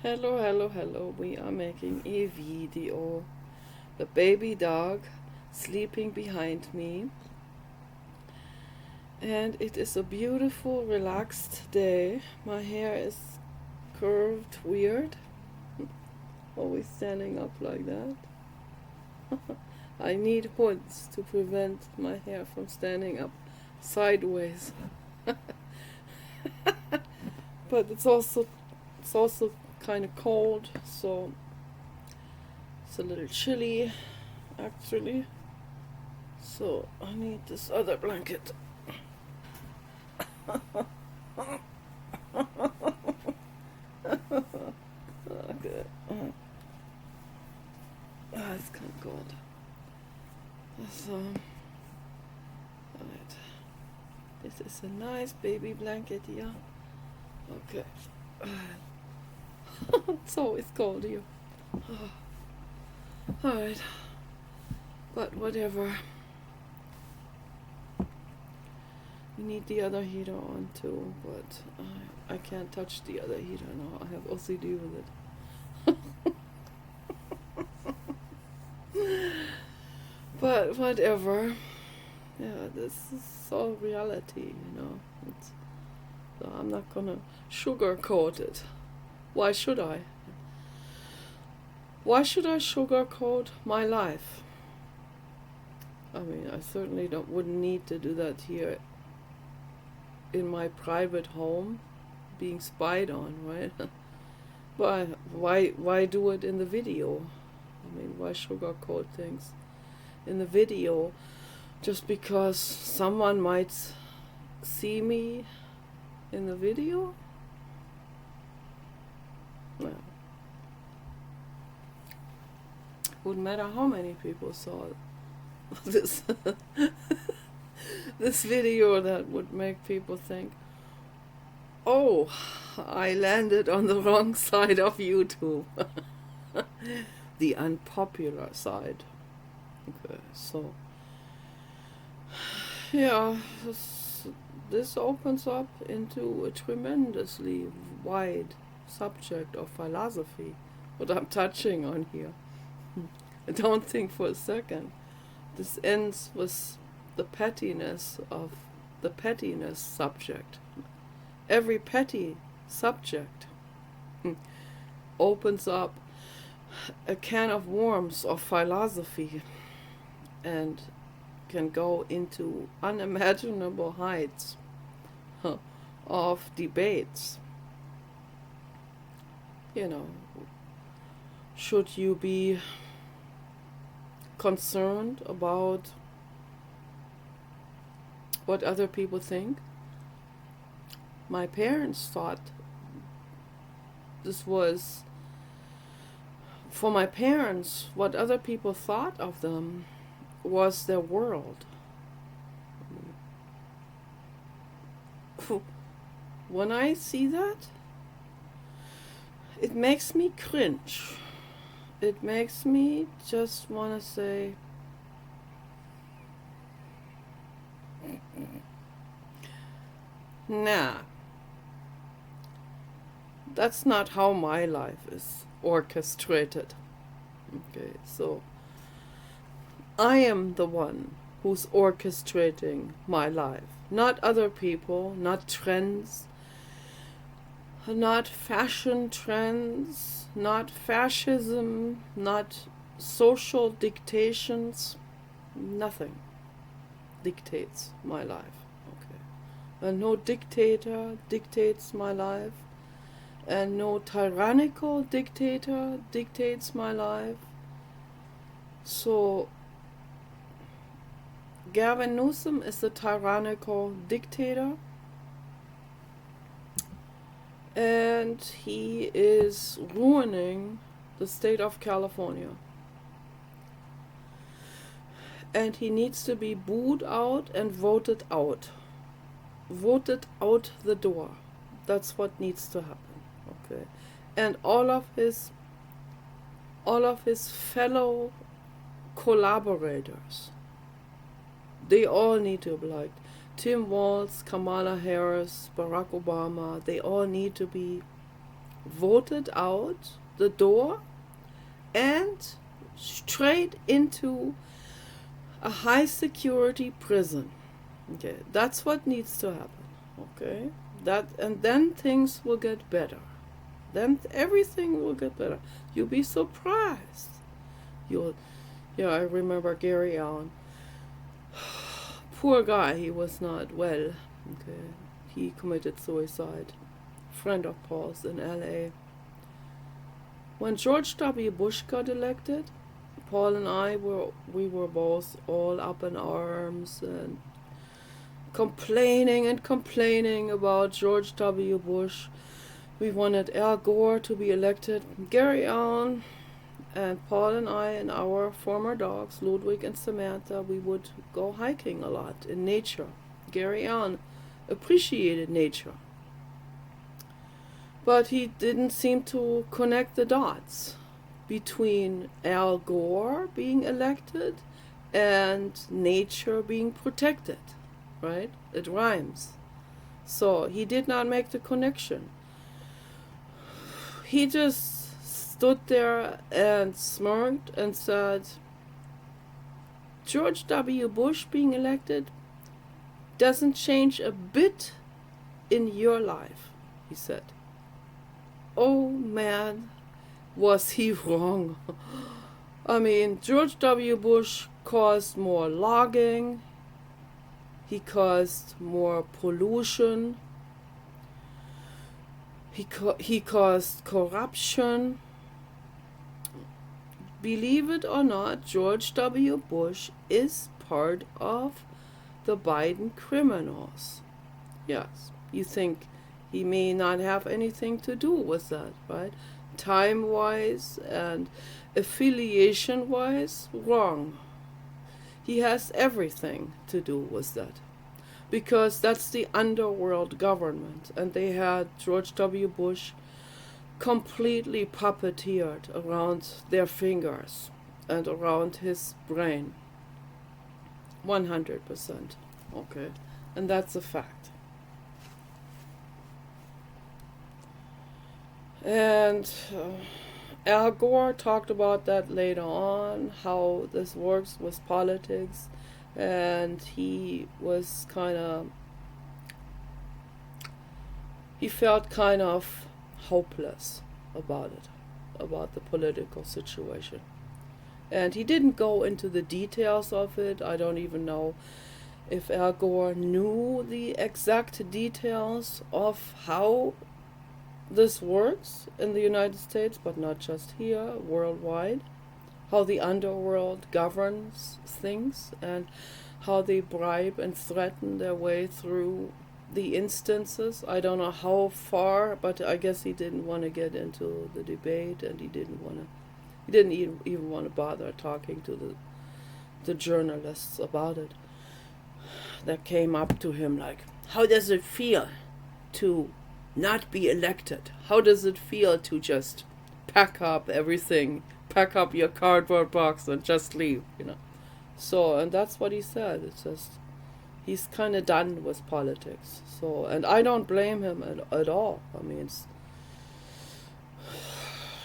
Hello, hello, hello. We are making a video. The baby dog sleeping behind me. And it is a beautiful, relaxed day. My hair is curved weird. Always standing up like that. I need hoods to prevent my hair from standing up sideways. But it's also kind of cold, so it's a little chilly actually. So I need this other blanket. Okay. It's kind of cold. So, alright. This is a nice baby blanket here. Okay. It's always cold here. Alright. But whatever. We need the other heater on too, but I can't touch the other heater now. I have OCD with it. But whatever. Yeah, this is all reality, So I'm not gonna sugarcoat it. Why should I? Why should I sugarcoat my life? I mean, I certainly wouldn't need to do that here in my private home, being spied on, right? But why do it in the video? I mean, why sugarcoat things in the video just because someone might see me in the video? Well, wouldn't matter how many people saw this this video. That would make people think, oh, I landed on the wrong side of YouTube. The unpopular side. Okay, so yeah, this opens up into a tremendously wide subject of philosophy, what I'm touching on here. I don't think for a second this ends with the pettiness subject. Every petty subject opens up a can of worms of philosophy and can go into unimaginable heights of debates. Should you be concerned about what other people think? My parents thought this was, for my parents, what other people thought of them was their world. When I see that, it makes me cringe. It makes me just want to say, nah, that's not how my life is orchestrated. Okay, so I am the one who's orchestrating my life, not other people, not trends, not fashion trends, not fascism, not social dictations. Nothing dictates my life. Okay, and no dictator dictates my life, and no tyrannical dictator dictates my life. So Gavin Newsom is a tyrannical dictator, and he is ruining the state of California. And he needs to be booed out and voted out. Voted out the door. That's what needs to happen. Okay. And all of his fellow collaborators, they all need to be like Tim Walz, Kamala Harris, Barack Obama. They all need to be voted out the door and straight into a high security prison. Okay, that's what needs to happen. Okay, and then things will get better. Then everything will get better. You'll be surprised. I remember Gary Allen. Poor guy, he was not well. Okay, he committed suicide. Friend of Paul's in LA. When George W. Bush got elected, Paul and I we were both all up in arms and complaining about George W. Bush. We wanted Al Gore to be elected. Gary Allen and Paul and I and our former dogs, Ludwig and Samantha, we would go hiking a lot in nature. Gary Allen appreciated nature. But he didn't seem to connect the dots between Al Gore being elected and nature being protected, right? It rhymes. So he did not make the connection. He just stood there and smirked and said, George W. Bush being elected doesn't change a bit in your life, he said. Oh man, was he wrong. I mean, George W. Bush caused more logging, he caused more pollution, he caused corruption. Believe it or not, George W. Bush is part of the Biden criminals. Yes, you think he may not have anything to do with that, right? Time-wise and affiliation-wise, wrong. He has everything to do with that. Because that's the underworld government. And they had George W. Bush completely puppeteered around their fingers and around his brain. 100%. Okay. And that's a fact. And Al Gore talked about that later on, how this works with politics, and he felt kind of hopeless about it, about the political situation. And he didn't go into the details of it. I don't even know if Al Gore knew the exact details of how this works in the United States, but not just here, worldwide. How the underworld governs things and how they bribe and threaten their way through the instances. I don't know how far, but I guess he didn't want to get into the debate, and he didn't even want to bother talking to the journalists about it that came up to him like, how does it feel to not be elected? How does it feel to just pack up everything, pack up your cardboard box and just leave, So, and that's what he said. It's just, he's kind of done with politics. So, and I don't blame him at all. I mean,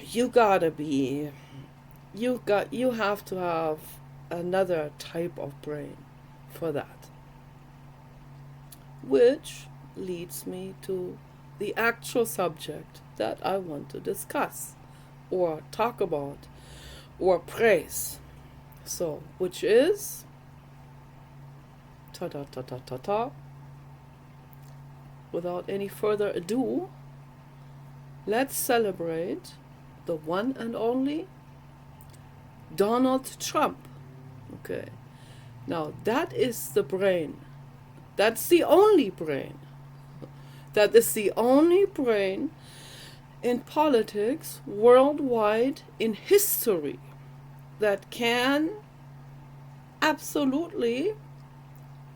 you have to have another type of brain for that. Which leads me to the actual subject that I want to discuss or talk about or praise. So, which is without any further ado, let's celebrate the one and only Donald Trump. Okay. Now, that is the brain. That's the only brain. That is the only brain in politics worldwide in history that can absolutely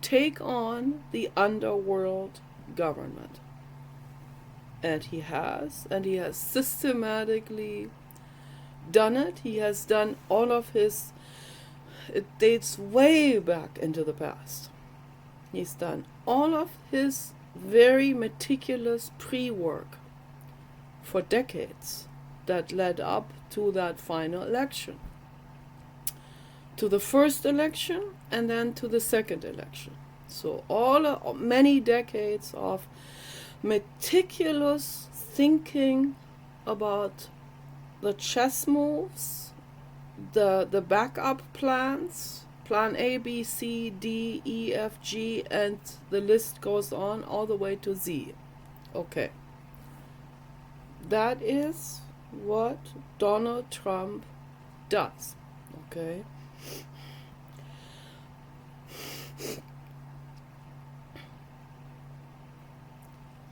take on the underworld government. And he has systematically done it. He has done all of his, it dates way back into the past. He's done all of his very meticulous pre-work for decades that led up to that final election. To the first election and then to the second election. So many decades of meticulous thinking about the chess moves, the backup plans, plan A, B, C, D, E, F, G, and the list goes on all the way to Z. Okay. That is what Donald Trump does. Okay.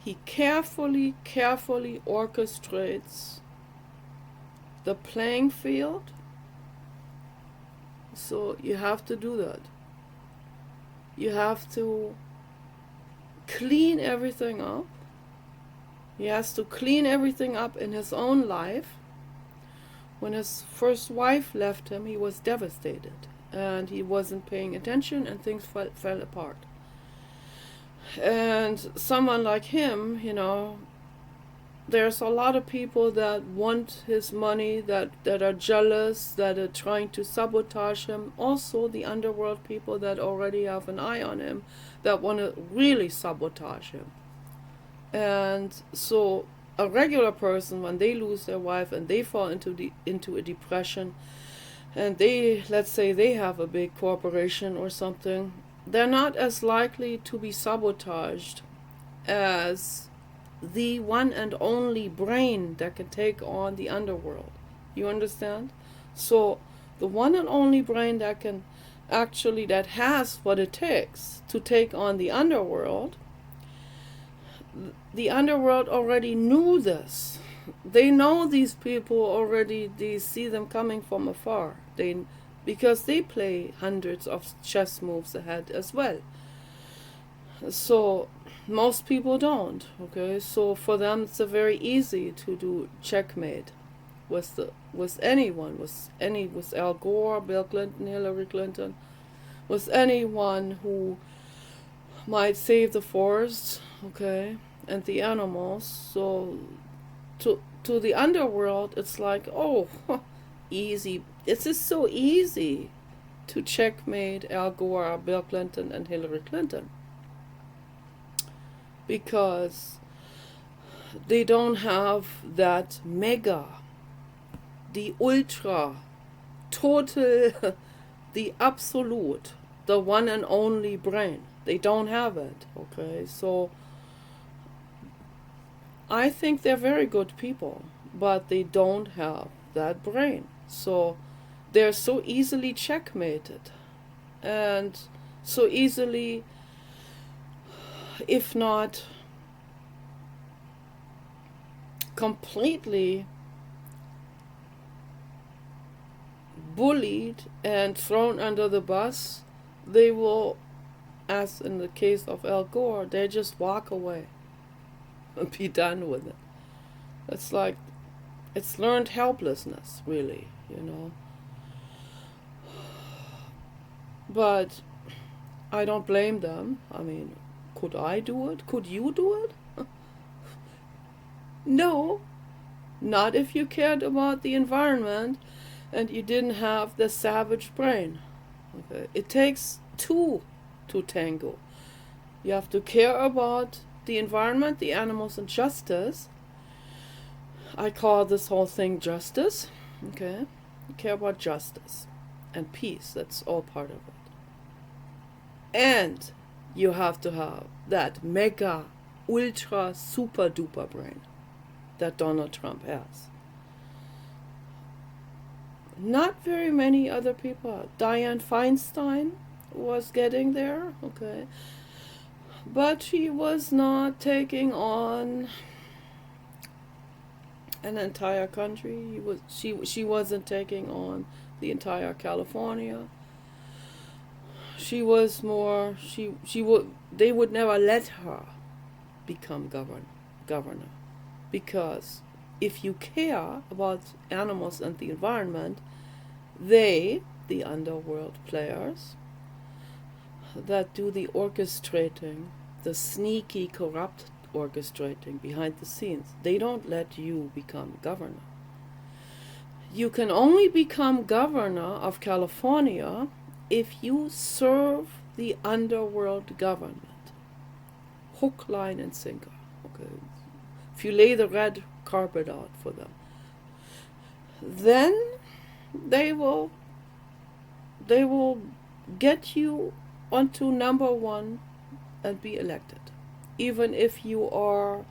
He carefully orchestrates the playing field. So you have to do that. You have to clean everything up. He has to clean everything up in his own life. When his first wife left him, he was devastated. And he wasn't paying attention and things fell apart. And someone like him, there's a lot of people that want his money, that are jealous, that are trying to sabotage him. Also the underworld people that already have an eye on him, that want to really sabotage him. And so a regular person, when they lose their wife and they fall into a depression, and let's say they have a big corporation or something, they're not as likely to be sabotaged as the one and only brain that can take on the underworld. You understand? So the one and only brain that has what it takes to take on the underworld already knew this. They know these people already. They see them coming from afar. Because they play hundreds of chess moves ahead as well. So most people don't. Okay, so for them it's very easy to do checkmate with anyone, with Al Gore, Bill Clinton, Hillary Clinton, with anyone who might save the forests, okay, and the animals. So to the underworld, it's like, oh, easy. It's just so easy to checkmate Al Gore, Bill Clinton, and Hillary Clinton. Because they don't have that mega, the ultra, total, the absolute, the one and only brain. They don't have it, okay? So I think they're very good people, but they don't have that brain. So they're so easily checkmated, and so easily, if not completely, bullied and thrown under the bus. They will, as in the case of Al Gore, they just walk away and be done with it. It's learned helplessness, really, But I don't blame them. I mean, could I do it? Could you do it? No, not if you cared about the environment and you didn't have the savage brain. Okay, it takes two to tango. You have to care about the environment, the animals, and justice. I call this whole thing justice. Okay, you care about justice and peace. That's all part of it. And you have to have that mega, ultra, super duper brain that Donald Trump has. Not very many other people. Dianne Feinstein was getting there, okay, but she was not taking on an entire country. She wasn't taking on the entire California. She was more. They would never let her become governor, because if you care about animals and the environment, they, the underworld players, that do the orchestrating, the sneaky orchestrating behind the scenes. They don't let you become governor. You can only become governor of California if you serve the underworld government. Hook, line, and sinker. Okay. If you lay the red carpet out for them, then they will get you onto number one and be elected. Even if you are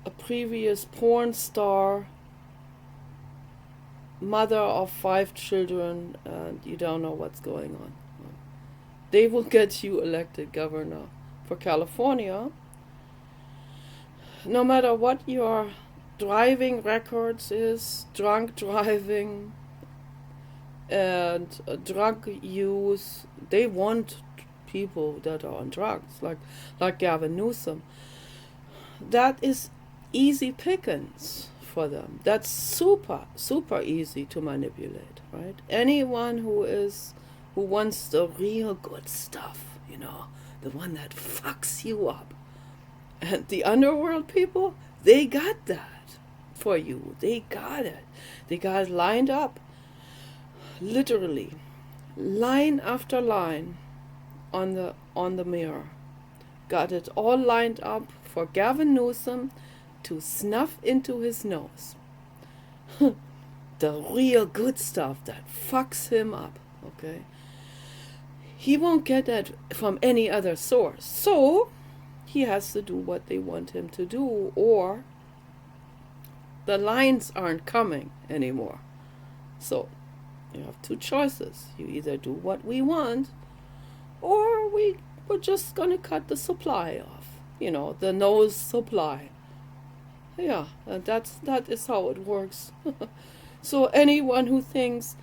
a previous porn star, mother of 5 children, and you don't know what's going on. They will get you elected governor for California, no matter what your driving records is, drunk driving and drug use. They want people that are on drugs, like Gavin Newsom. That is easy pickings for them. That's super, super easy to manipulate, right? Anyone who wants the real good stuff, the one that fucks you up. And the underworld people, they got that for you. They got it. They got it lined up. Literally, line after line on the mirror. Got it all lined up for Gavin Newsom to snuff into his nose. The real good stuff that fucks him up, okay? He won't get that from any other source. So he has to do what they want him to do, or the lines aren't coming anymore. So you have 2 choices. You either do what we want, or we're just going to cut the supply off. The nose supply. Yeah, and that is how it works. So anyone who thinks,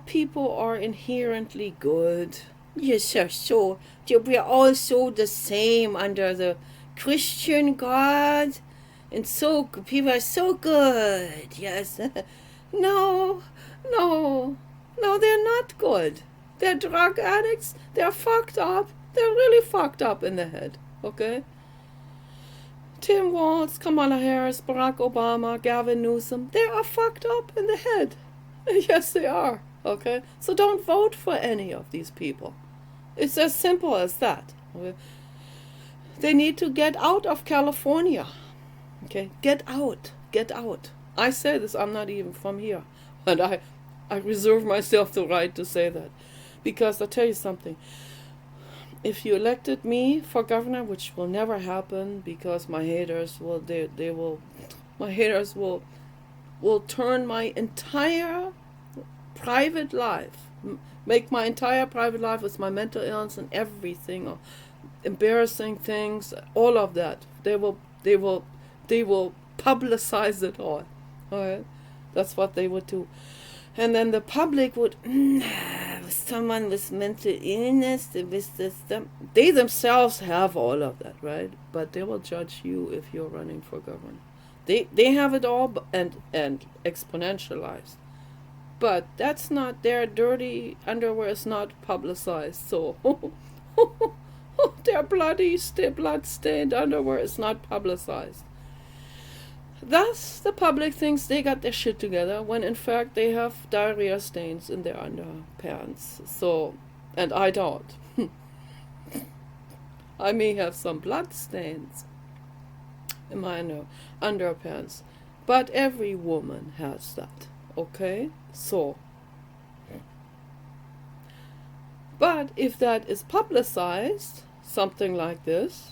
people are inherently good, yes, so we're also the same under the Christian God, and so people are so good, yes. No, they're not good. They're drug addicts. They're fucked up. They're really fucked up in the head, okay? Tim Walz, Kamala Harris, Barack Obama, Gavin Newsom, they are fucked up in the head. Yes, they are, okay? So don't vote for any of these people. It's as simple as that, okay? They need to get out of California, okay? Get out. I say this, I'm not even from here, and I reserve myself the right to say that, because I'll tell you something. If you elected me for governor, which will never happen, because my haters will turn my entire private life, make my entire private life with my mental illness and everything, or embarrassing things, all of that. They will publicize it all. Alright? That's what they would do. And then the public would, someone with mental illness, they themselves have all of that, right? But they will judge you if you're running for governor. They have it all and exponentialized. But that's not, their dirty underwear is not publicized, so their blood-stained underwear is not publicized. Thus, the public thinks they got their shit together, when in fact they have diarrhea stains in their underpants. So, and I don't. I may have some blood stains in my underpants, but every woman has that, okay? So, but if that is publicized, something like this,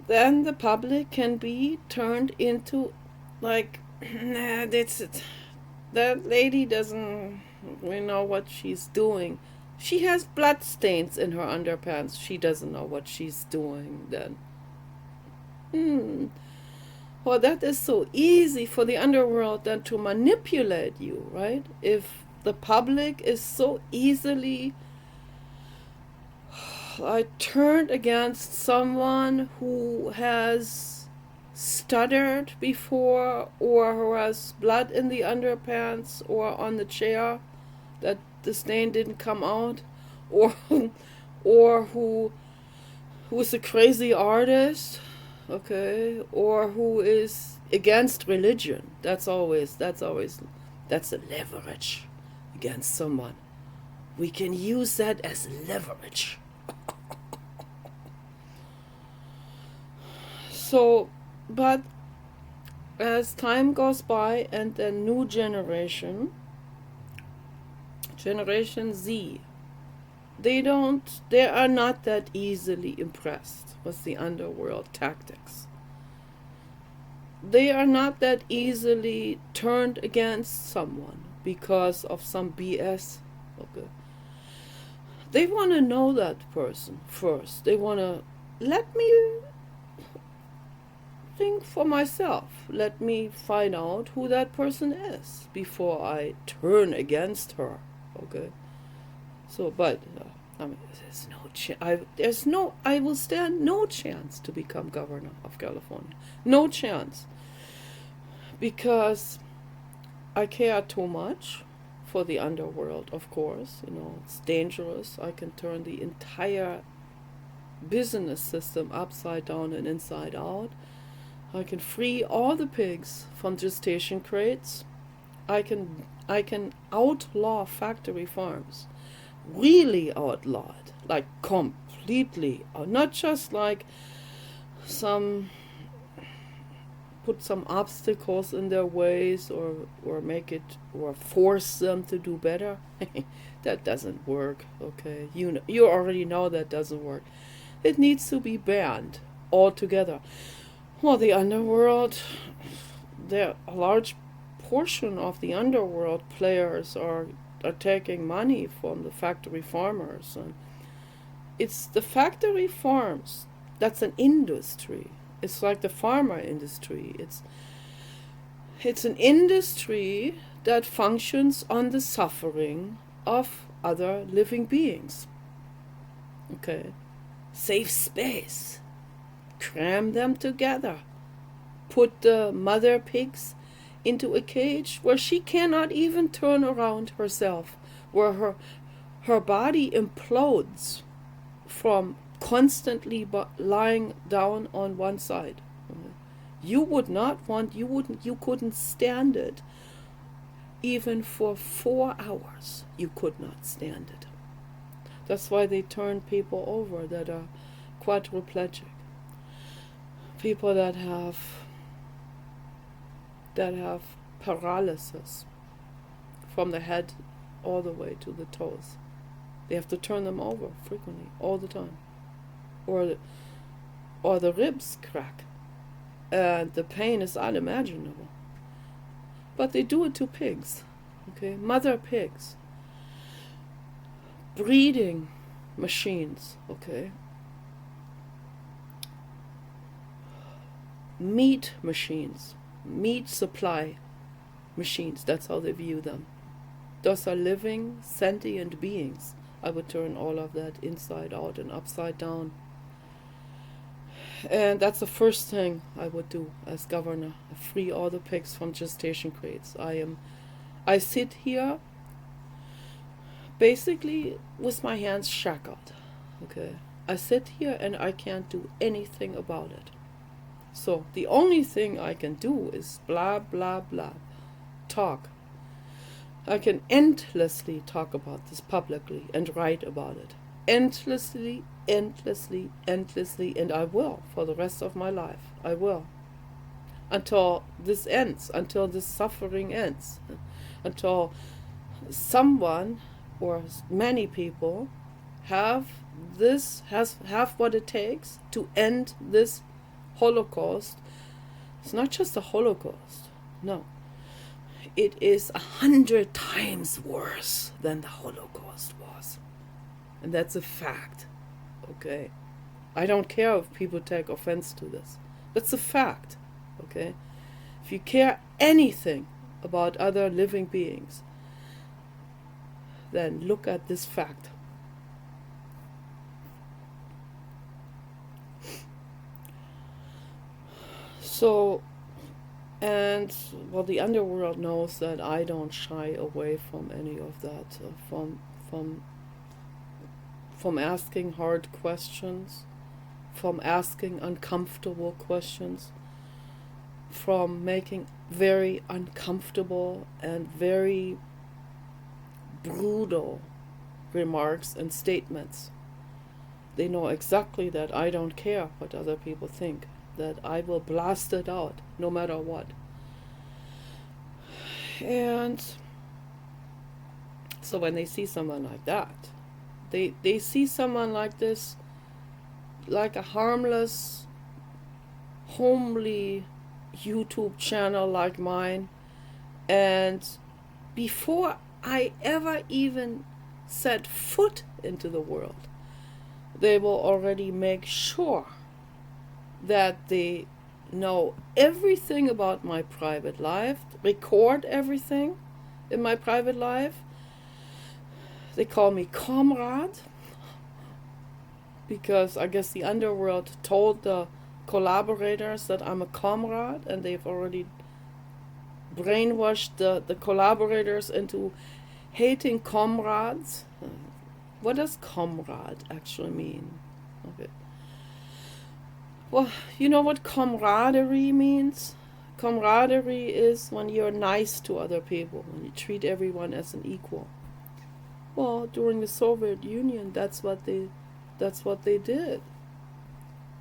then the public can be turned into, like, that lady doesn't know what she's doing. She has blood stains in her underpants. She doesn't know what she's doing then. Well, that is so easy for the underworld then to manipulate you, right? If the public is so easily turned against someone who has stuttered before, or who has blood in the underpants or on the chair that the stain didn't come out, or who who is a crazy artist, okay, or who is against religion. That's a leverage against someone. We can use that as leverage. So, but as time goes by and the new generation Z, they are not that easily impressed with the underworld tactics. They are not that easily turned against someone because of some BS. Okay. They want to know that person first. They want to let me think for myself. Let me find out who that person is before I turn against her. Okay. So, but I mean, there's no chance. I will stand no chance to become governor of California. No chance, because I care too much for the underworld. Of course, it's dangerous. I can turn the entire business system upside down and inside out. I can free all the pigs from gestation crates. I can outlaw factory farms. Really outlaw it, like completely, not just like put some obstacles in their ways or make it or force them to do better. That doesn't work. Okay, you already know that doesn't work. It needs to be banned altogether. Well, the underworld, a large portion of the underworld players are taking money from the factory farmers, and it's the factory farms that's an industry. It's like the pharma industry. It's an industry that functions on the suffering of other living beings. Okay, save space, cram them together, put the mother pigs into a cage where she cannot even turn around herself, where her body implodes from constantly lying down on one side. You couldn't stand it. Even for 4 hours, you could not stand it. That's why they turn people over that are quadriplegic. People that have paralysis from the head all the way to the toes. They have to turn them over frequently, all the time. Or the ribs crack. And the pain is unimaginable. But they do it to pigs. Okay, mother pigs. Breeding machines, okay. Meat machines. Meat supply machines, that's how they view them. Those are living, sentient beings. I would turn all of that inside out and upside down. And that's the first thing I would do as governor. Free all the pigs from gestation crates. I sit here basically with my hands shackled. Okay. I sit here and I can't do anything about it. So the only thing I can do is blah, blah, blah. Talk. I can endlessly talk about this publicly and write about it. Endlessly, and I will for the rest of my life. I will. Until this ends, until this suffering ends. Until someone or many people have what it takes to end this Holocaust. It's not just a Holocaust. No. It is 100 times worse than the Holocaust was. And that's a fact. Okay? I don't care if people take offense to this. That's a fact. Okay? If you care anything about other living beings, then look at this fact. So, and well, the underworld knows that I don't shy away from any of that, from asking hard questions, from asking uncomfortable questions, from making very uncomfortable and very brutal remarks and statements. They know exactly that I don't care what other people think, that I will blast it out no matter what. And so when they see someone like that, they see someone like this, like a harmless, homely YouTube channel like mine, and before I ever even set foot into the world, they will already make sure that they know everything about my private life, record everything in my private life. They call me comrade, because I guess the underworld told the collaborators that I'm a comrade, and they've already brainwashed the collaborators into hating comrades. What does comrade actually mean? Okay. Well, you know what camaraderie means? Camaraderie is when you're nice to other people, when you treat everyone as an equal. Well, during the Soviet Union, that's what they did.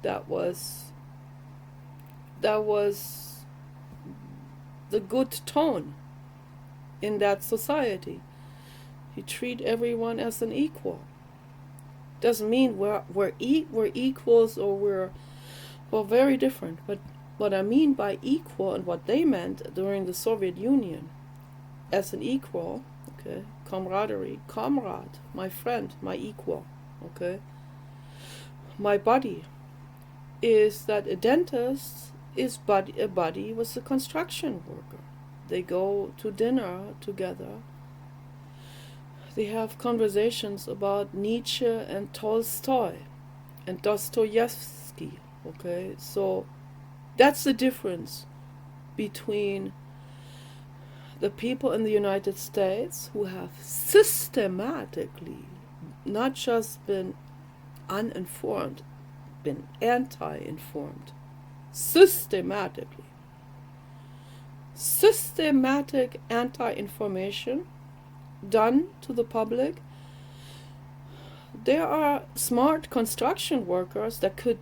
That was the good tone in that society. You treat everyone as an equal. Doesn't mean we're equals, or we're very different. But what I mean by equal, and what they meant during the Soviet Union as an equal, okay, camaraderie, comrade, my friend, my equal, okay. My buddy is that a dentist is a buddy with a construction worker. They go to dinner together. They have conversations about Nietzsche and Tolstoy and Dostoevsky, okay? So that's the difference between the people in the United States who have systematically not just been uninformed, been anti-informed, systematic anti-information done to the public. There are smart construction workers that could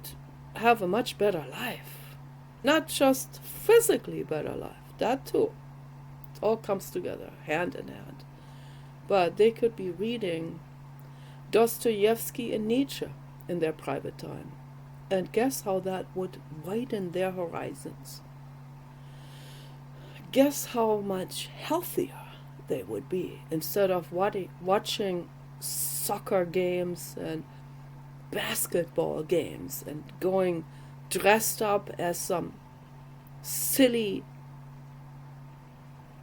have a much better life, not just physically better life, that too. It all comes together, hand in hand. But they could be reading Dostoevsky and Nietzsche in their private time. And guess how that would widen their horizons? Guess how much healthier they would be, instead of watching soccer games and basketball games and going dressed up as some silly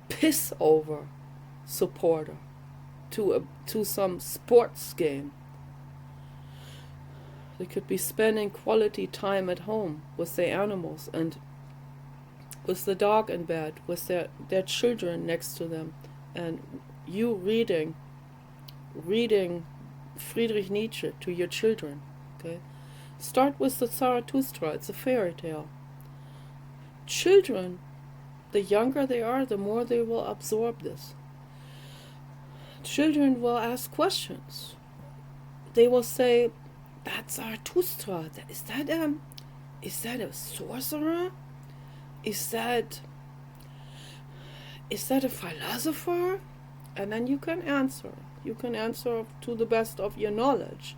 piss over supporter to some sports game. They could be spending quality time at home with their animals, and with the dog in bed, with their children next to them, and you reading Friedrich Nietzsche to your children. Okay, start with the Zarathustra. It's a fairy tale. Children, the younger they are, the more they will absorb this. Children will ask questions. They will say, "That's Zarathustra. Is that a sorcerer? Is that a philosopher?" And then you can answer. You can answer to the best of your knowledge.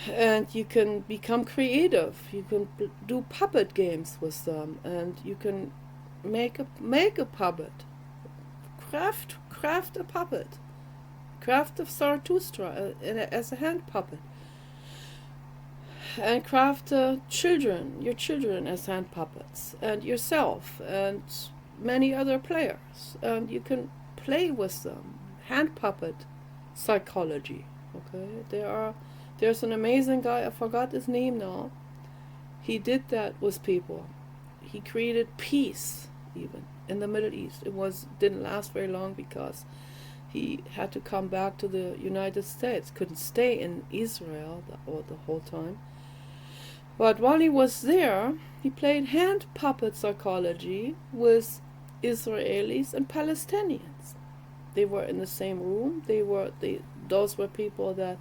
And you can become creative. You can do puppet games with them, and you can make a puppet. Craft a puppet. Craft a Zarathustra as a hand puppet. And craft your children as hand puppets, and yourself, and many other players. And you can play with them. Hand puppet psychology. Okay, there's an amazing guy, I forgot his name now. He did that with people. He created peace even in the Middle East. It didn't last very long because he had to come back to the United States. Couldn't stay in Israel the whole time. But while he was there, he played hand puppet psychology with Israelis and Palestinians. They were in the same room. Those were people that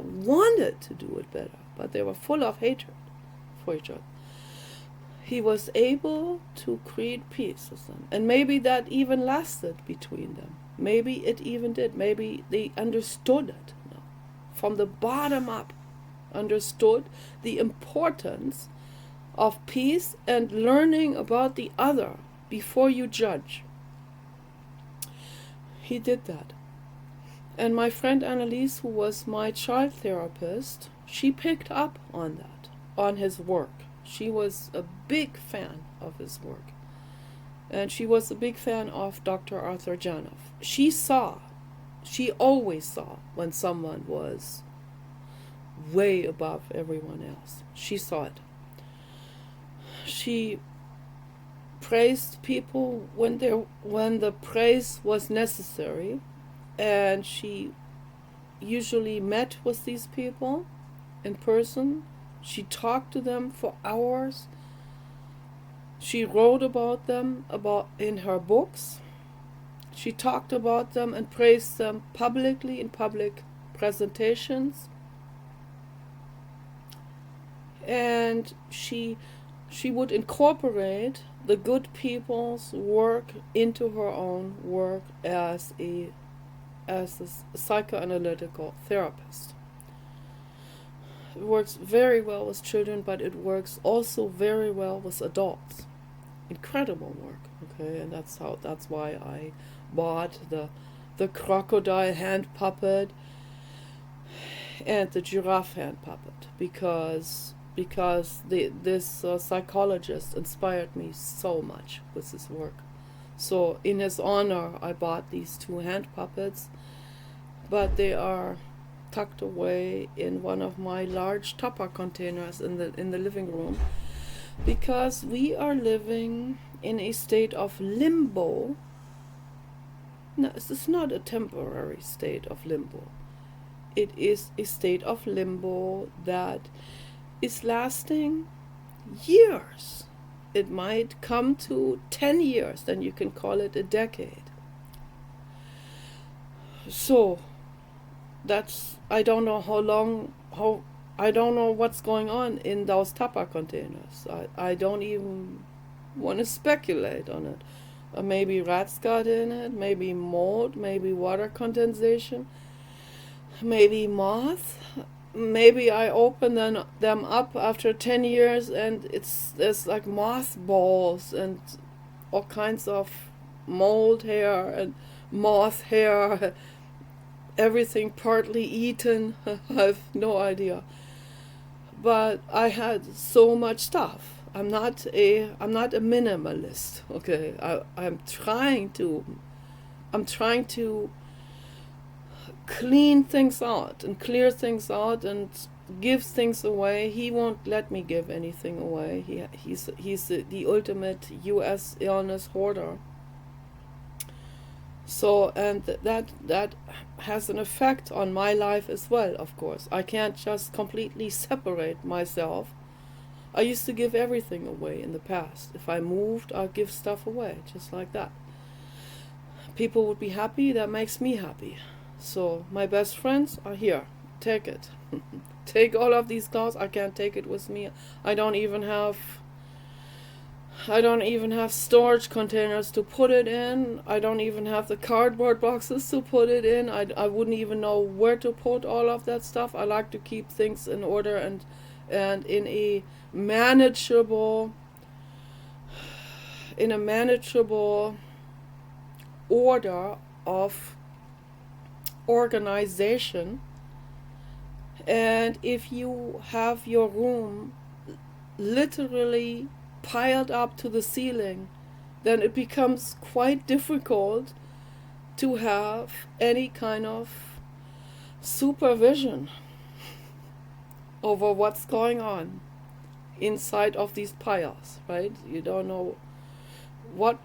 wanted to do it better, but they were full of hatred for each other. He was able to create peace with them, and maybe that even lasted between them. Maybe it even did. Maybe they understood it, from the bottom up, understood the importance of peace and learning about the other before you judge. He did that. And my friend Annalise, who was my child therapist, she picked up on that, on his work. She was a big fan of his work. And she was a big fan of Dr. Arthur Janov. She always saw when someone was way above everyone else. She saw it. She praised people when the praise was necessary, and she usually met with these people in person. She talked to them for hours. She wrote about them in her books. She talked about them and praised them publicly in public presentations. And she would incorporate the good people's work into her own work as a psychoanalytical therapist. It works very well with children, but it works also very well with adults. Incredible work, okay, and that's why I bought the crocodile hand puppet and the giraffe hand puppet, because this psychologist inspired me so much with his work. So in his honor, I bought these two hand puppets, but they are tucked away in one of my large tupper containers in the living room, because we are living in a state of limbo. No, this is not a temporary state of limbo. It is a state of limbo that is lasting years. It might come to 10 years, then you can call it a decade. So I don't know I don't know what's going on in those Tupper containers. I don't even want to speculate on it. Maybe rats got in it, maybe mold, maybe water condensation, maybe moth. Maybe I open them up after 10 years and there's like mothballs and all kinds of mold hair and moth hair, everything partly eaten. I have no idea. But I had so much stuff. I'm not a minimalist, okay? I'm trying to clean things out and clear things out and give things away. He won't let me give anything away. He's the ultimate U.S. illness hoarder. So, and that has an effect on my life as well, of course. I can't just completely separate myself. I used to give everything away in the past. If I moved, I'd give stuff away, just like that. People would be happy, that makes me happy. So my best friends are here. Take it. Take all of these clothes. I can't take it with me. I don't even have storage containers to put it in. I don't even have the cardboard boxes to put it in. I wouldn't even know where to put all of that stuff. I like to keep things in order and in a manageable order of organization. And if you have your room literally piled up to the ceiling, then it becomes quite difficult to have any kind of supervision over what's going on inside of these piles, right? You don't know what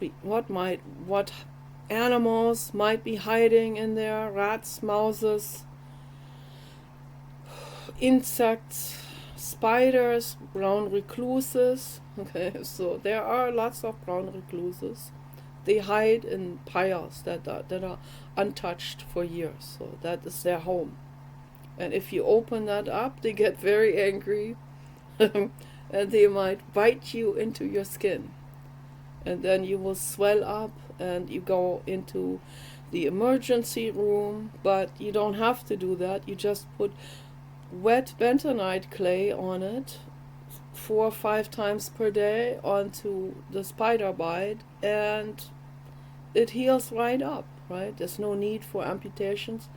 animals might be hiding in there, rats, mouses, insects, spiders, brown recluses. Okay, so there are lots of brown recluses. They hide in piles that are untouched for years, so that is their home. And if you open that up, they get very angry, and they might bite you into your skin. And then you will swell up, and you go into the emergency room, but you don't have to do that. You just put wet bentonite clay on it 4 or 5 times per day onto the spider bite, and it heals right up, right? There's no need for amputations.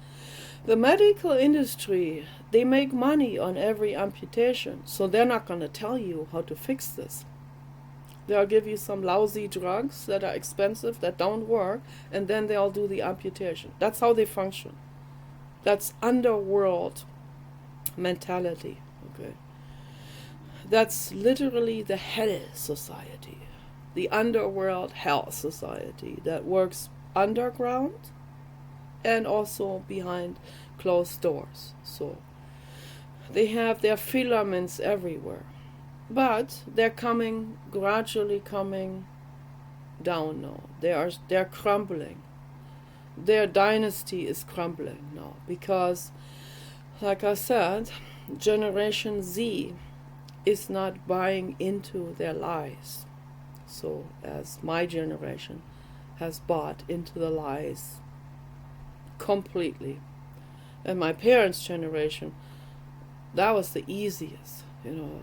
The medical industry, they make money on every amputation, so they're not going to tell you how to fix this. They'll give you some lousy drugs that are expensive, that don't work, and then they'll do the amputation. That's how they function. That's underworld mentality, okay? That's literally the hell society, the underworld hell society that works underground and also behind closed doors. So they have their filaments everywhere, but they're gradually coming down now. They're crumbling. Their dynasty is crumbling now because, like I said, Generation Z is not buying into their lies. So as my generation has bought into the lies completely. And my parents' generation, that was the easiest,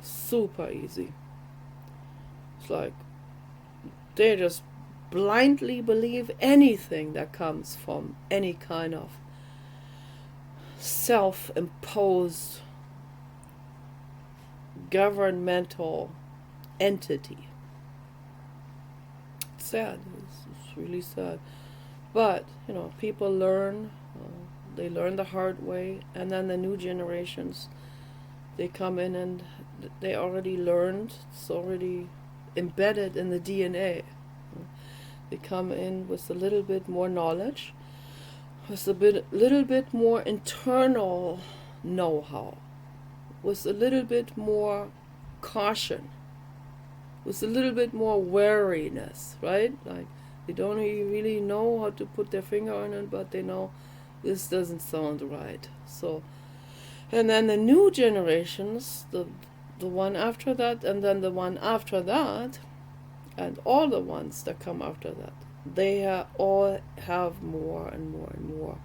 super easy. It's like they just blindly believe anything that comes from any kind of self-imposed governmental entity. It's sad. It's really sad. But, people learn. They learn the hard way. And then the new generations, they come in and they already learned. It's already embedded in the DNA. They come in with a little bit more knowledge, with little bit more internal know-how, with a little bit more caution, with a little bit more wariness, right? Like, they don't really know how to put their finger on it, but they know this doesn't sound right. So, and then the new generations, the one after that, and then the one after that, and all the ones that come after that, they all have more and more and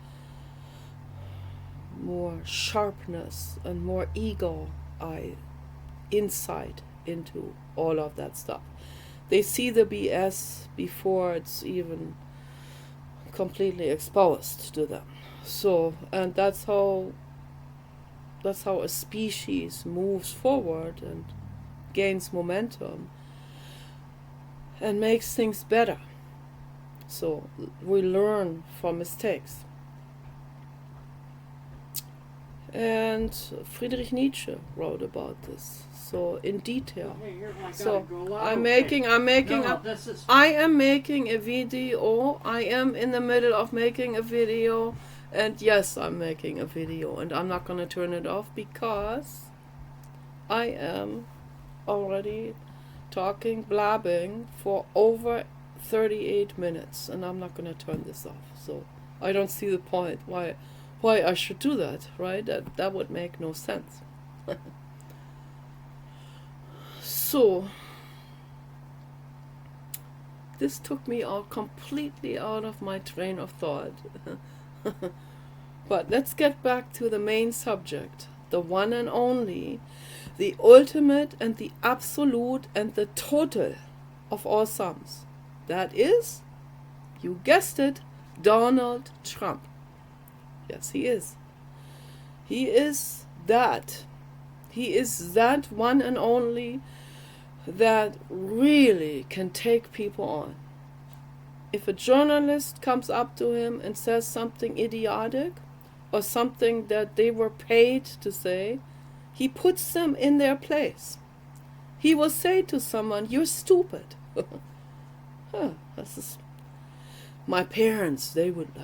more sharpness and more eagle eye insight into all of that stuff. They see the BS before it's even completely exposed to them. So, and that's how a species moves forward and gains momentum and makes things better. So we learn from mistakes. And Friedrich Nietzsche wrote about this, so in detail. So I am making a video. I am in the middle of making a video, and yes, I'm making a video, and I'm not going to turn it off because I am already blabbing for over 38 minutes, and I'm not going to turn this off. So I don't see the point why I should do that, right? That would make no sense. So this took me completely out of my train of thought. But let's get back to the main subject, the one and only, the ultimate and the absolute and the total of all sums. That is, you guessed it, Donald Trump. Yes, he is. He is that. He is that one and only that really can take people on. If a journalist comes up to him and says something idiotic or something that they were paid to say, he puts them in their place. He will say to someone, "You're stupid." This is my parents. They would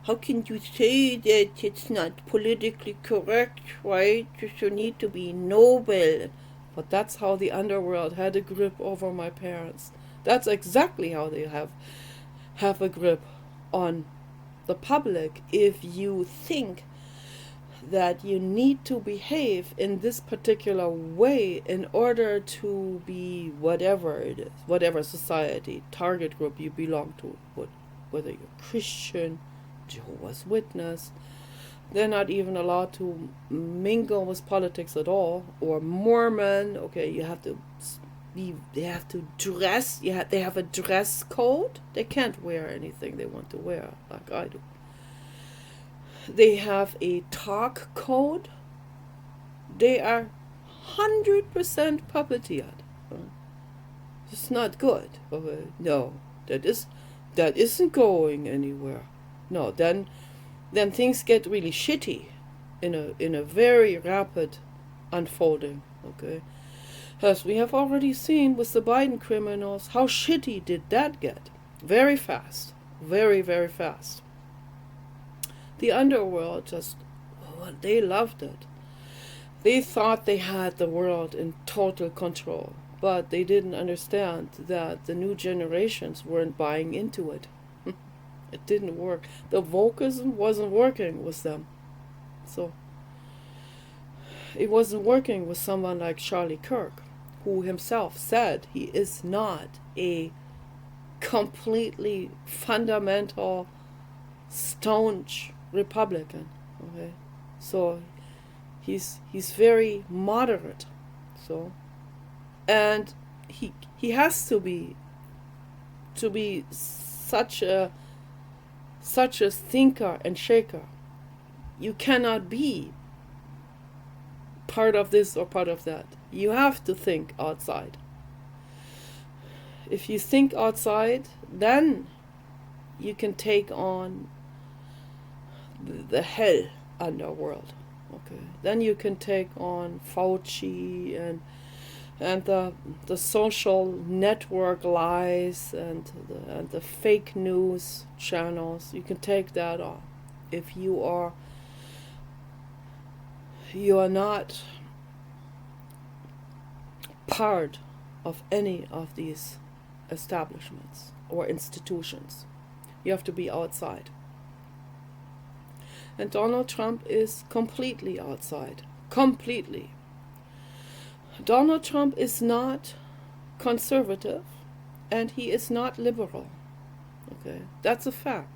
how can you say that it's not politically correct, right? You need to be noble. But that's how the underworld had a grip over my parents. That's exactly how they have a grip on the public. If you think that you need to behave in this particular way in order to be whatever it is, whatever society, target group you belong to, whether you're Christian, Jehovah's Witness, they're not even allowed to mingle with politics at all, or Mormon. Okay, you have to they have to dress. They have a dress code. They can't wear anything they want to wear, like I do. They have a talk code. They are 100% puppeteered. It's not good. Okay? No, that isn't going anywhere. No, then things get really shitty in a very rapid unfolding. Okay, as we have already seen with the Biden criminals, how shitty did that get? Very fast, very, very fast. The underworld they loved it. They thought they had the world in total control, but they didn't understand that the new generations weren't buying into it. It didn't work. The wokeism wasn't working with them. So it wasn't working with someone like Charlie Kirk, who himself said he is not a completely fundamental, staunch Republican. Okay, so he's very moderate. So, and he has to be such a thinker and shaker. You cannot be part of this or part of that. You have to think outside. If you think outside, then you can take on the hell underworld. Okay, then you can take on Fauci and the social network lies and the fake news channels. You can take that on. If you are not part of any of these establishments or institutions, you have to be outside. And Donald Trump is completely outside. Completely. Donald Trump is not conservative and he is not liberal. Okay, that's a fact.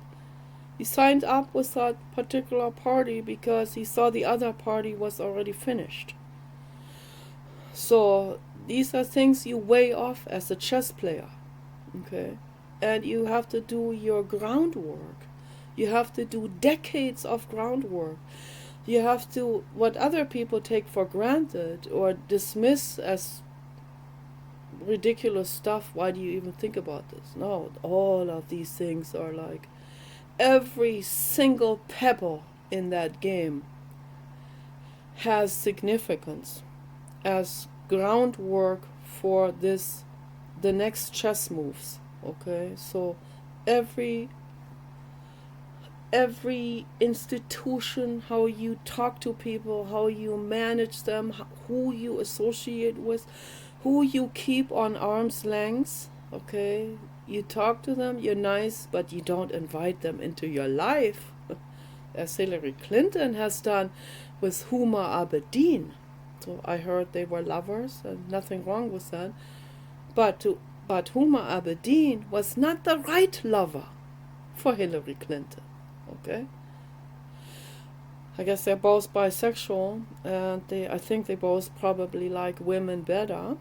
He signed up with that particular party because he saw the other party was already finished. So these are things you weigh off as a chess player. Okay, and you have to do your groundwork. You have to do decades of groundwork. You have to, what other people take for granted or dismiss as ridiculous stuff, why do you even think about this? No, all of these things are like, every single pebble in that game has significance as groundwork for the next chess moves. Okay, so every institution, how you talk to people, how you manage them, who you associate with, who you keep on arm's length. Okay, you talk to them, you're nice, but you don't invite them into your life, as Hillary Clinton has done with Huma Abedin. So I heard they were lovers, and nothing wrong with that. But Huma Abedin was not the right lover for Hillary Clinton. Okay, I guess they're both bisexual, and I think they both probably like women better.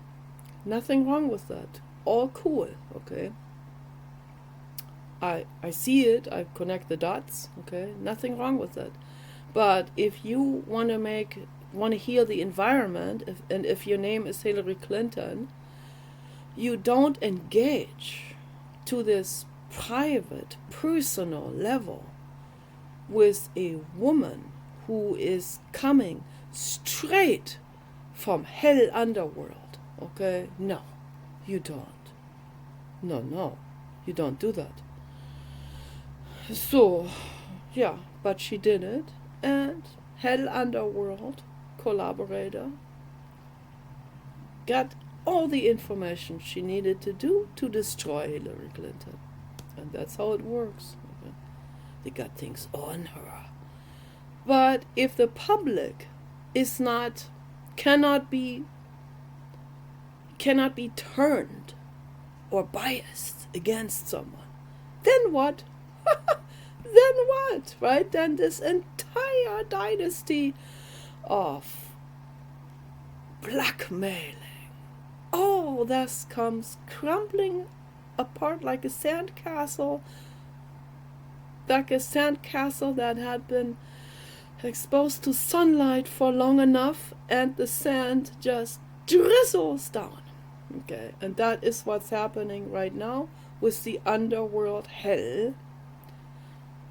Nothing wrong with that. All cool. Okay, I see it. I connect the dots. Okay, nothing wrong with that. But if you want to heal the environment, if your name is Hillary Clinton, you don't engage to this private, personal level with a woman who is coming straight from hell underworld. Okay? No, you don't. No, you don't do that. So, Yeah, but she did it, and Hell Underworld collaborator got all the information she needed to do to destroy Hillary Clinton. And that's how it works. They got things on her. But if the public is not, cannot be turned or biased against someone, then what? Then what, right? Then this entire dynasty of blackmailing, all this comes crumbling apart like a sandcastle, that had been exposed to sunlight for long enough, and the sand just drizzles down. Okay, and that is what's happening right now with the underworld hell,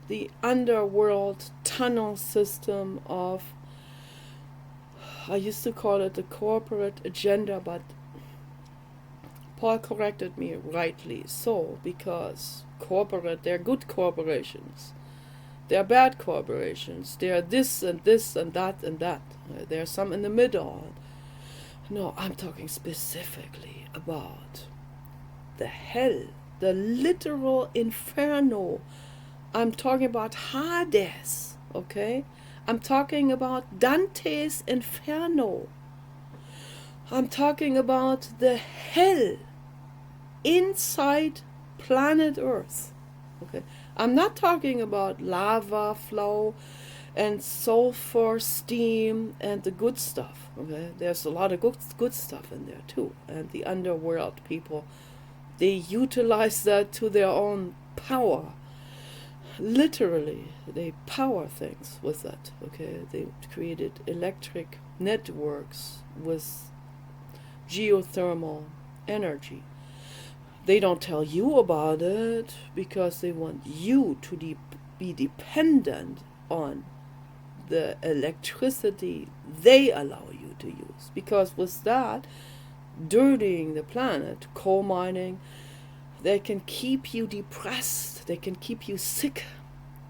the underworld tunnel system of, I used to call it the corporate agenda, but Paul corrected me rightly so, because they're good corporations. They're bad corporations. They're this and this and that and that. There's some in the middle. No, I'm talking specifically about the hell, the literal inferno. I'm talking about Hades, okay? I'm talking about Dante's Inferno. I'm talking about the hell inside planet Earth, okay? I'm not talking about lava flow and sulfur steam and the good stuff, okay? There's a lot of good stuff in there too. And the underworld people, they utilize that to their own power. Literally, they power things with that, okay? They created electric networks with geothermal energy. They don't tell you about it because they want you to be dependent on the electricity they allow you to use. Because with that, dirtying the planet, coal mining, they can keep you depressed, they can keep you sick,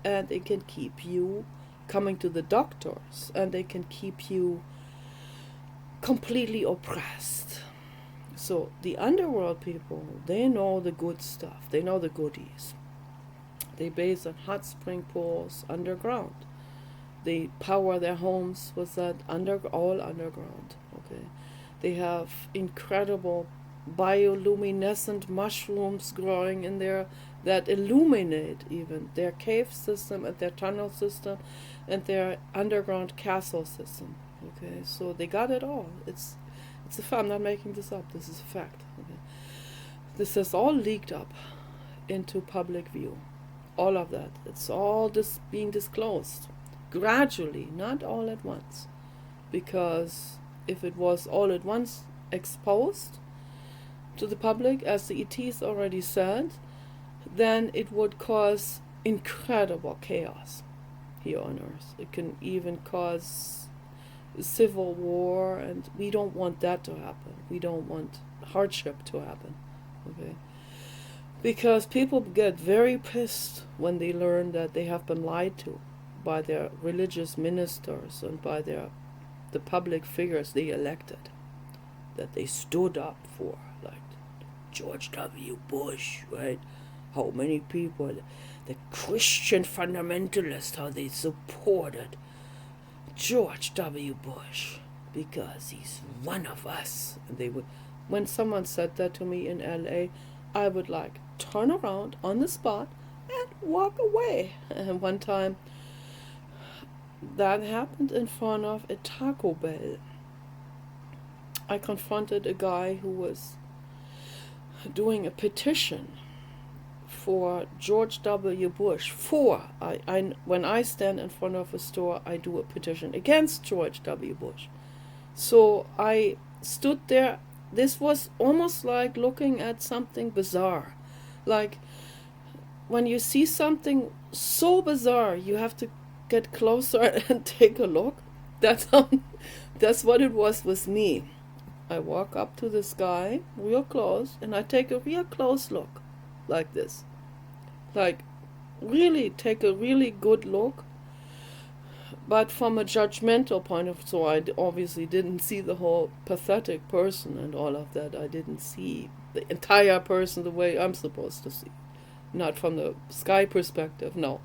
and they can keep you coming to the doctors, and they can keep you completely oppressed. So the underworld people, they know the good stuff, they know the goodies. They bathe in hot spring pools underground. They power their homes with that all underground. Okay, they have incredible bioluminescent mushrooms growing in there that illuminate even their cave system and their tunnel system and their underground castle system. Okay, so they got it all. It's a fact. I'm not making this up. This is a fact. Okay. This is all leaked up into public view. All of that. It's all being disclosed gradually, not all at once. Because if it was all at once exposed to the public, as the ETs already said, then it would cause incredible chaos here on Earth. It can even cause civil war, and we don't want that to happen. We don't want hardship to happen. Okay? Because people get very pissed when they learn that they have been lied to by their religious ministers and by the public figures they elected, that they stood up for, like George W. Bush, right? How many people, the Christian fundamentalists, how they supported George W. Bush because he's one of us. And they would, when someone said that to me in LA, I would like turn around on the spot and walk away. And one time that happened in front of a Taco Bell. I confronted a guy who was doing a petition for George W. Bush. When I stand in front of a store, I do a petition against George W. Bush. So I stood there. This was almost like looking at something bizarre. Like when you see something so bizarre, you have to get closer and take a look. That's what it was with me. I walk up to this guy real close and I take a real close look like this. Like, really take a really good look, but from a judgmental point of view. So I obviously didn't see the whole pathetic person and all of that. I didn't see the entire person the way I'm supposed to see, not from the sky perspective, no.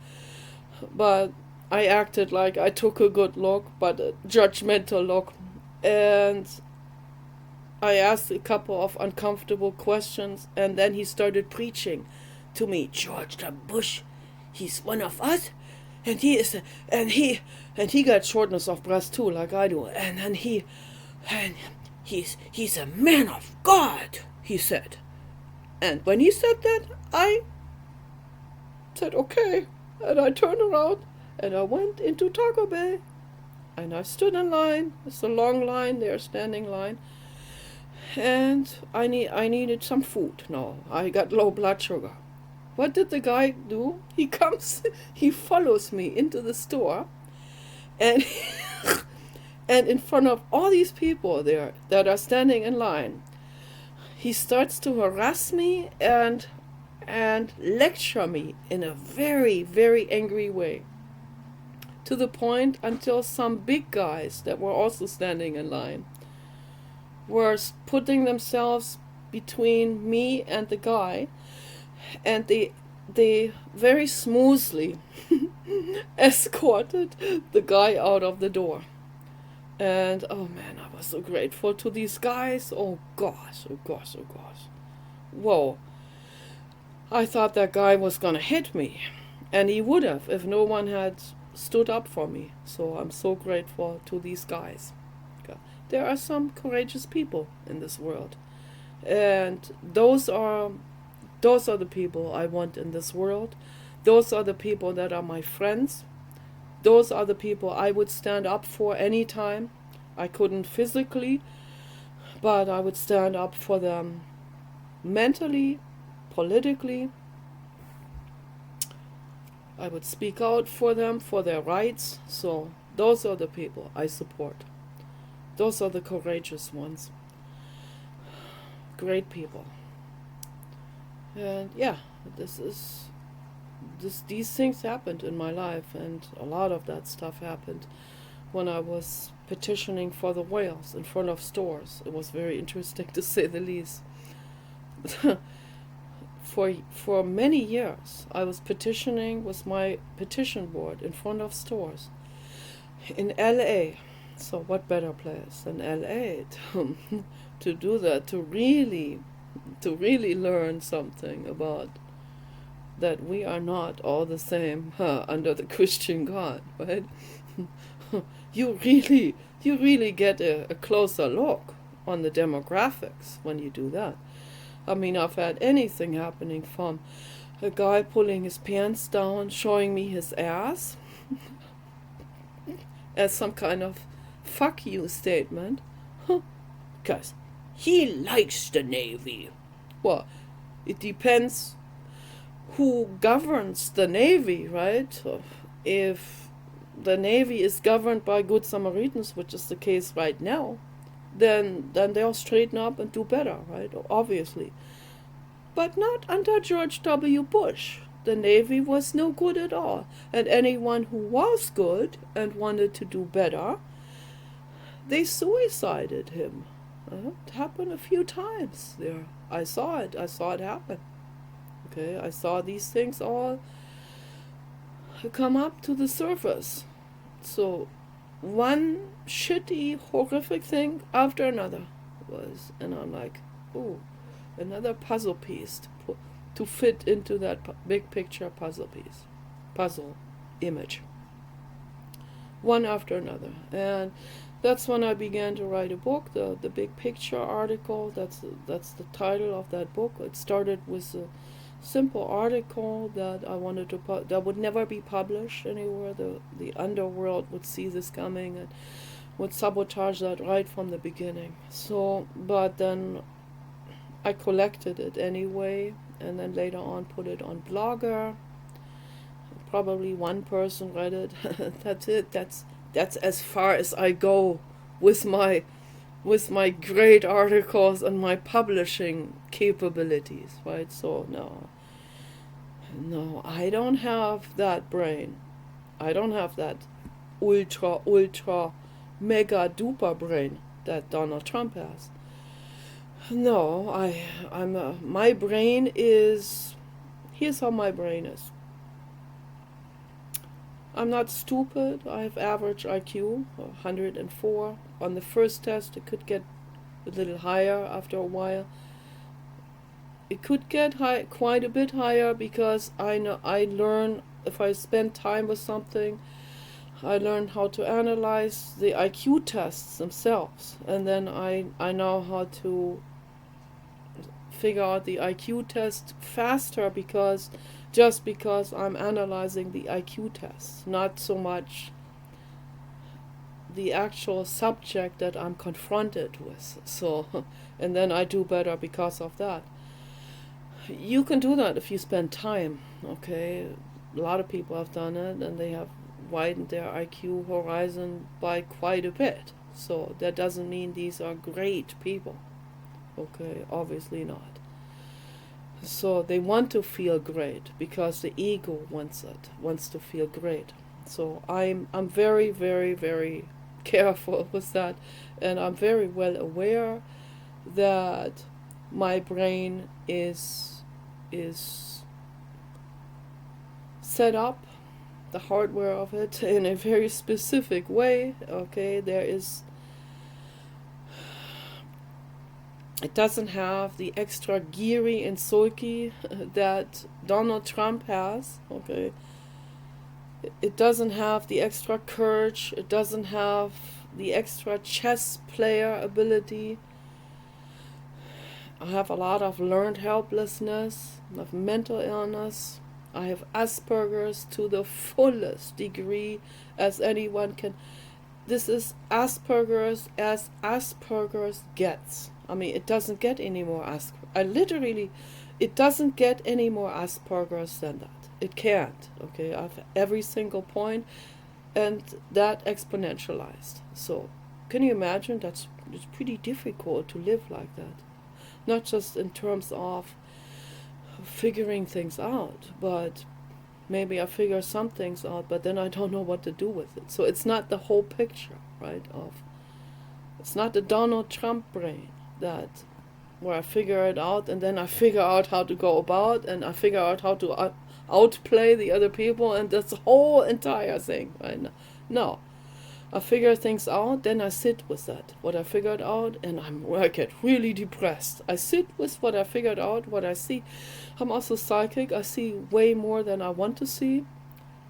But I acted like I took a good look, but a judgmental look, and I asked a couple of uncomfortable questions, and then he started preaching to me. George W. Bush, he's one of us, and he is, and he got shortness of breath too, like I do, and he's a man of God, he said. And when he said that, I said okay, and I turned around and I went into Taco Bell, and I stood in line. It's a long line, they're standing line. And I needed some food. No, I got low blood sugar. What did the guy do? He comes, he follows me into the store, and and in front of all these people there that are standing in line, he starts to harass me and lecture me in a very, very angry way. To the point until some big guys that were also standing in line were putting themselves between me and the guy, and they very smoothly escorted the guy out of the door. And oh man, I was so grateful to these guys. Oh gosh, oh gosh, oh gosh. Whoa. I thought that guy was gonna hit me, and he would have if no one had stood up for me. So I'm so grateful to these guys. There are some courageous people in this world, and those are the people I want in this world. Those are the people that are my friends. Those are the people I would stand up for anytime. I couldn't physically, but I would stand up for them mentally, politically. I would speak out for them, for their rights. So those are the people I support. Those are the courageous ones. Great people. And yeah, these things happened in my life, and a lot of that stuff happened when I was petitioning for the whales in front of stores. It was very interesting, to say the least. For many years, I was petitioning with my petition board in front of stores in LA. So what better place than LA to do that, to really learn something about that we are not all the same under the Christian God, right? You really get a closer look on the demographics when you do that. I mean, I've had anything happening from a guy pulling his pants down, showing me his ass as some kind of fuck you statement. Because he likes the Navy. Well, it depends who governs the Navy, right? So if the Navy is governed by good Samaritans, which is the case right now, then they'll straighten up and do better, right? Obviously. But not under George W. Bush. The Navy was no good at all. And anyone who was good and wanted to do better, they suicided him. It happened a few times there. I saw it happen. Okay, I saw these things all come up to the surface. So one shitty, horrific thing after another was, and I'm like, ooh, another puzzle piece to fit into that big picture puzzle image. One after another. And that's when I began to write a book, the big picture article. That's the title of that book. It started with a simple article that I wanted to that would never be published anywhere. The underworld would see this coming and would sabotage that right from the beginning. So, but then I collected it anyway, and then later on put it on Blogger. Probably one person read it. That's it. That's as far as I go with my great articles and my publishing capabilities, right? So no. No, I don't have that brain. I don't have that ultra mega duper brain that Donald Trump has. No, my brain is, here's how my brain is. I'm not stupid. I have average IQ, 104. On the first test, it could get a little higher after a while. It could get high, quite a bit higher, because I know I learn, if I spend time with something, I learn how to analyze the IQ tests themselves, and then I know how to figure out the IQ test faster, because I'm analyzing the IQ test, not so much the actual subject that I'm confronted with. So, and then I do better because of that. You can do that if you spend time, okay? A lot of people have done it, and they have widened their IQ horizon by quite a bit. So that doesn't mean these are great people, okay? Obviously not. So they want to feel great because the ego wants to feel great. So I'm very, very, very careful with that, and I'm very well aware that my brain is set up, the hardware of it, in a very specific way. Okay, it doesn't have the extra geary and sulky that Donald Trump has. Okay, it doesn't have the extra courage. It doesn't have the extra chess player ability. I have a lot of learned helplessness, of mental illness. I have Asperger's to the fullest degree as anyone can. This is Asperger's as Asperger's gets. I mean, it doesn't get any more Asperger's. It doesn't get any more Asperger's than that. It can't, okay? I have every single point, and that exponentialized. So, can you imagine? It's pretty difficult to live like that. Not just in terms of figuring things out, but maybe I figure some things out, but then I don't know what to do with it. So it's not the whole picture, right? It's not the Donald Trump brain where I figure it out, and then I figure out how to go about, and I figure out how to outplay the other people, and that's the whole entire thing, right? No. I figure things out, then I sit with that, what I figured out, and I get really depressed. I sit with what I figured out, what I see. I'm also psychic. I see way more than I want to see.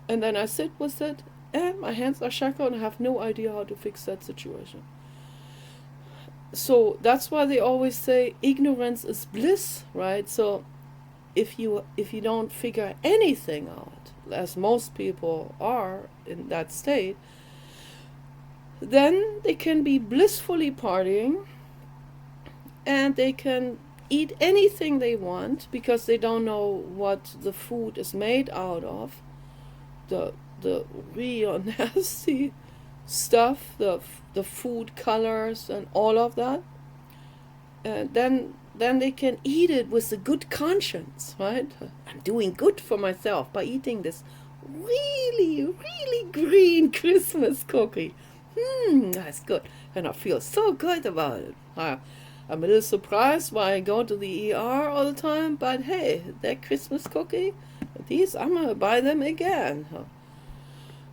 And then I sit with it, and my hands are shackled, and I have no idea how to fix that situation. So that's why they always say ignorance is bliss, right? So if you don't figure anything out, as most people are in that state, then they can be blissfully partying, and they can eat anything they want because they don't know what the food is made out of, the real nasty stuff, the food colors and all of that. And then they can eat it with a good conscience, right? I'm doing good for myself by eating this really, really green Christmas cookie. That's good. And I feel so good about it. I'm a little surprised why I go to the ER all the time, but hey, that Christmas cookie, I'm going to buy them again.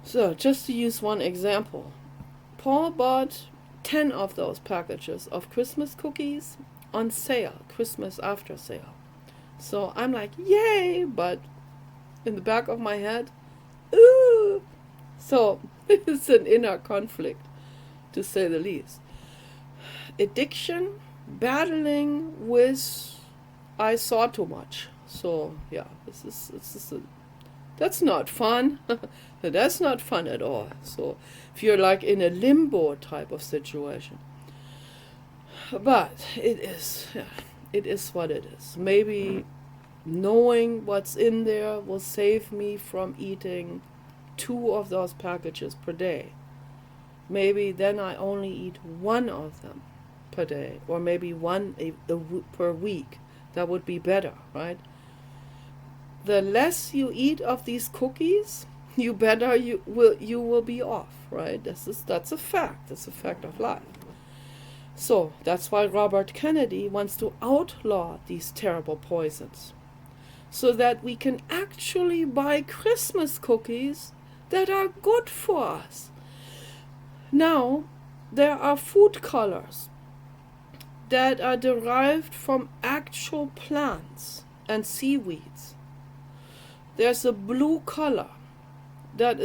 So, just to use one example, Paul bought 10 of those packages of Christmas cookies on sale, Christmas after sale. So I'm like, yay, but in the back of my head, ooh. So it's an inner conflict, to say the least. Addiction, battling with, I saw too much. So yeah, that's not fun. That's not fun at all. So if you're like in a limbo type of situation. But it is what it is. Maybe knowing what's in there will save me from eating 2 of those packages per day. Maybe then I only eat 1 of them per day, or maybe one per week. That would be better, right? the less you eat of these cookies, you better you will be off, right? That's a fact. That's a fact of life. So that's why Robert Kennedy wants to outlaw these terrible poisons, so that we can actually buy Christmas cookies that are good for us. Now, there are food colors that are derived from actual plants and seaweeds. There's a blue color that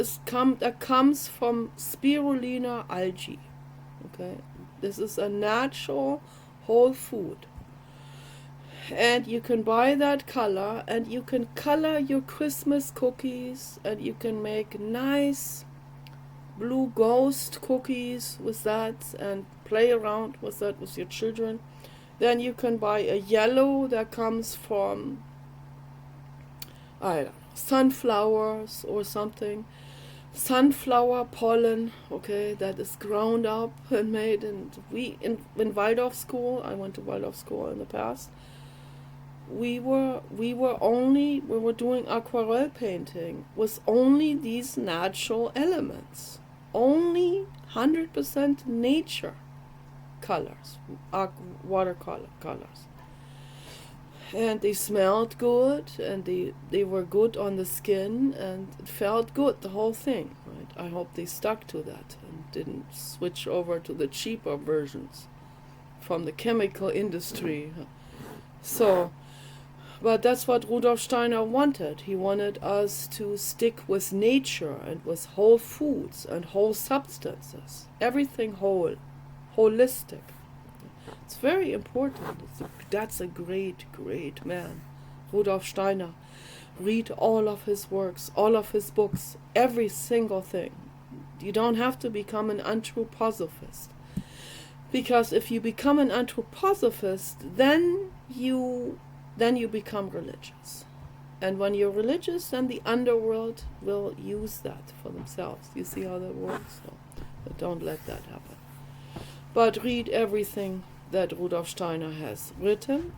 comes from spirulina algae. Okay, this is a natural whole food, and you can buy that color, and you can color your Christmas cookies, and you can make nice blue ghost cookies with that, and play around with that with your children. Then you can buy a yellow that comes from, I don't know, sunflowers or something. Sunflower pollen, okay, that is ground up and made. And we in Waldorf school, I went to Waldorf school in the past, we were doing aquarelle painting with only these natural elements, only 100% nature colors, watercolor colors. And they smelled good, and they were good on the skin, and it felt good, the whole thing, right? I hope they stuck to that and didn't switch over to the cheaper versions from the chemical industry. So, but that's what Rudolf Steiner wanted. He wanted us to stick with nature and with whole foods and whole substances. Everything whole, holistic. It's very important. That's a great, great man, Rudolf Steiner. Read all of his works, all of his books, every single thing. You don't have to become an anthroposophist. Because if you become an anthroposophist, then you become religious. And when you're religious, then the underworld will use that for themselves. You see how that works? So, but don't let that happen. But read everything that Rudolf Steiner has written,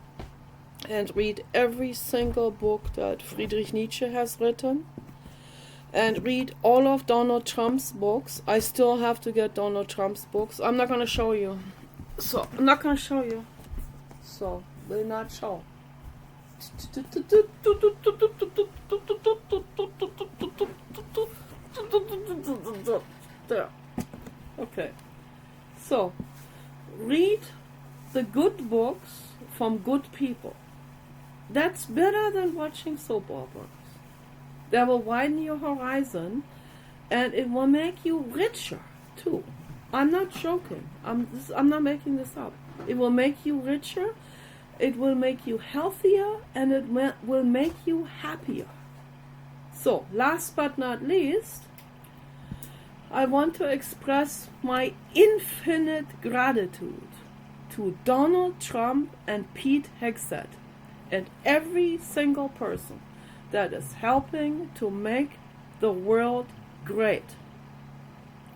and read every single book that Friedrich Nietzsche has written, and read all of Donald Trump's books. I still have to get Donald Trump's books. I'm not going to show you. So, will not show. There. Okay. So, read the good books from good people. That's better than watching soap operas. That will widen your horizon, and it will make you richer too. I'm not joking. I'm not making this up. It will make you richer, it will make you healthier, and it will make you happier. So, last but not least, I want to express my infinite gratitude to Donald Trump and Pete Hegseth and every single person that is helping to make the world great.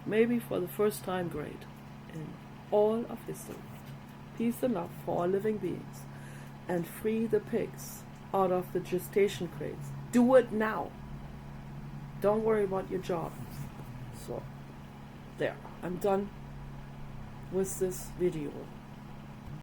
Maybe for the first time great in all of history. Peace and love for all living beings. And free the pigs out of the gestation crates. Do it now. Don't worry about your job. So, there. I'm done with this video.